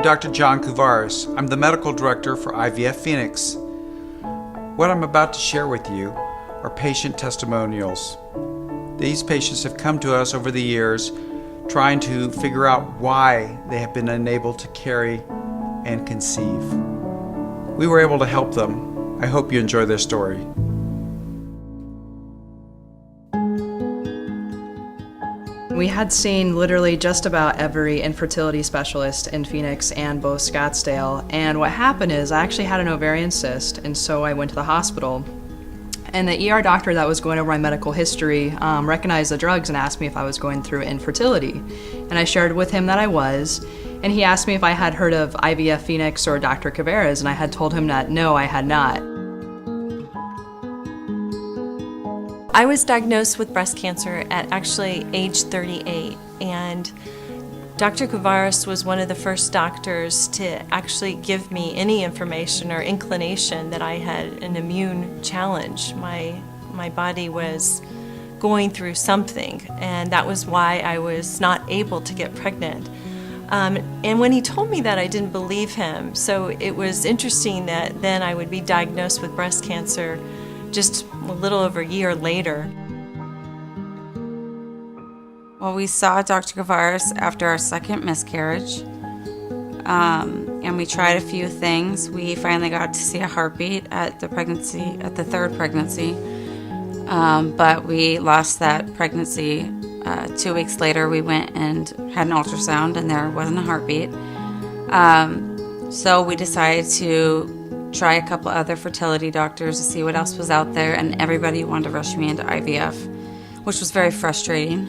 I'm Dr. John Kuvaris. I'm the medical director for IVF Phoenix. What I'm about to share with you are patient testimonials. These patients have come to us over the years trying to figure out why they have been unable to carry and conceive. We were able to help them. I hope you enjoy their story. We had seen literally just about every infertility specialist in Phoenix and both Scottsdale, and what happened is I actually had an ovarian cyst, and so I went to the hospital. And the ER doctor that was going over my medical history recognized the drugs and asked me if I was going through infertility. And I shared with him that I was, and he asked me if I had heard of IVF Phoenix or Dr. Kuvaris, and I had told him that no, I had not. I was diagnosed with breast cancer at actually age 38, and Dr. Kuvaris was one of the first doctors to actually give me any information or inclination that I had an immune challenge. My body was going through something, and that was why I was not able to get pregnant. And when he told me that, I didn't believe him. So it was interesting that then I would be diagnosed with breast cancer just a little over a year later. Well, we saw Dr. Kuvaris after our second miscarriage, and we tried a few things. We finally got to see a heartbeat at the third pregnancy, but we lost that pregnancy. 2 weeks later, we went and had an ultrasound, and there wasn't a heartbeat. So we decided to try a couple other fertility doctors to see what else was out there, and everybody wanted to rush me into IVF, which was very frustrating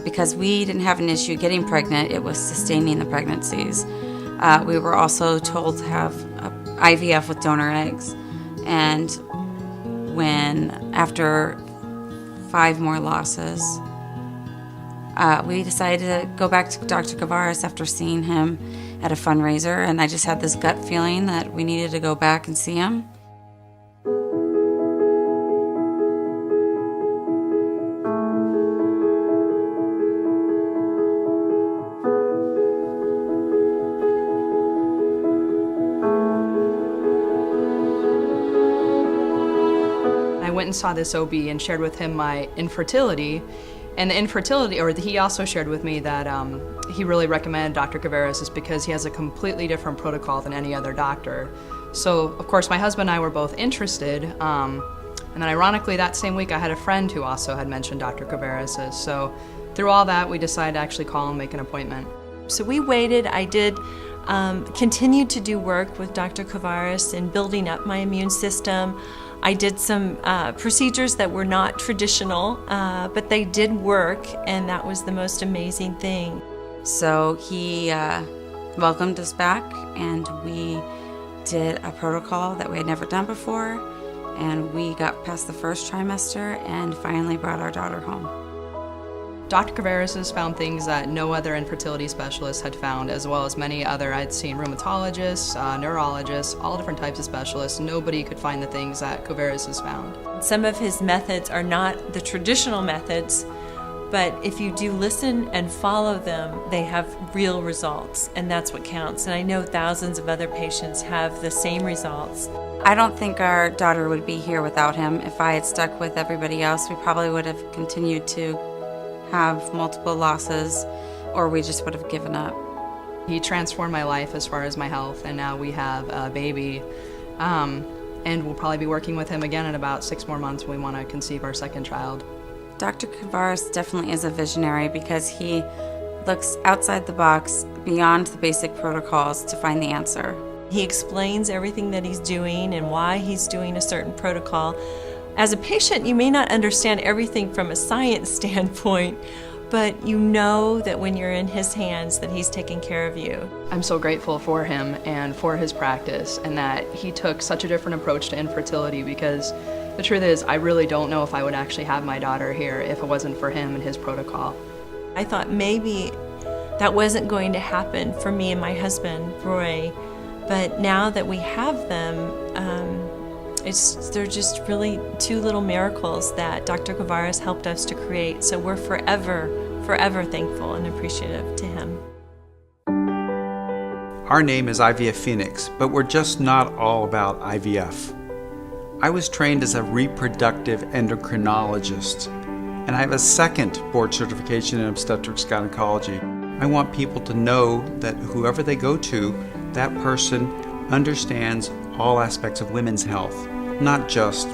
because we didn't have an issue getting pregnant. It was sustaining the pregnancies. We were also told to have IVF with donor eggs, and after 5 more losses, we decided to go back to Dr. Kuvaris after seeing him at a fundraiser, and I just had this gut feeling that we needed to go back and see him. I went and saw this OB and shared with him my infertility. And the infertility, he also shared with me that he really recommended Dr. Kuvaris is because he has a completely different protocol than any other doctor. So, of course, my husband and I were both interested. And then ironically, that same week, I had a friend who also had mentioned Dr. Kuvaris. So through all that, we decided to actually call and make an appointment. So we waited. I did continue to do work with Dr. Kuvaris in building up my immune system. I did some procedures that were not traditional, but they did work, and that was the most amazing thing. So he welcomed us back, and we did a protocol that we had never done before, and we got past the first trimester and finally brought our daughter home. Dr. Kuvaris has found things that no other infertility specialist had found, as well as many other. I'd seen rheumatologists, neurologists, all different types of specialists. Nobody could find the things that Kuvaris has found. Some of his methods are not the traditional methods, but if you do listen and follow them, they have real results, and that's what counts. And I know thousands of other patients have the same results. I don't think our daughter would be here without him. If I had stuck with everybody else, we probably would have continued to have multiple losses, or we just would have given up. He transformed my life as far as my health, and now we have a baby. And we'll probably be working with him again in about 6 more months when we want to conceive our second child. Dr. Kuvaris definitely is a visionary because he looks outside the box, beyond the basic protocols to find the answer. He explains everything that he's doing and why he's doing a certain protocol. As a patient, you may not understand everything from a science standpoint, but you know that when you're in his hands that he's taking care of you. I'm so grateful for him and for his practice, and that he took such a different approach to infertility, because the truth is I really don't know if I would actually have my daughter here if it wasn't for him and his protocol. I thought maybe that wasn't going to happen for me and my husband, Roy, but now that we have them, they're just really 2 little miracles that Dr. Kuvaris helped us to create. So we're forever, forever thankful and appreciative to him. Our name is IVF Phoenix, but we're just not all about IVF. I was trained as a reproductive endocrinologist, and I have a second board certification in obstetrics gynecology. I want people to know that whoever they go to, that person understands all aspects of women's health, not just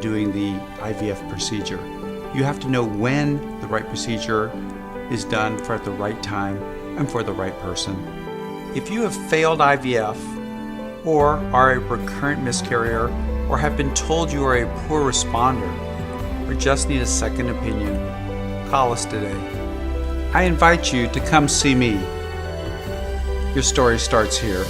doing the IVF procedure. You have to know when the right procedure is done for at the right time and for the right person. If you have failed IVF or are a recurrent miscarrier or have been told you are a poor responder or just need a second opinion, call us today. I invite you to come see me. Your story starts here.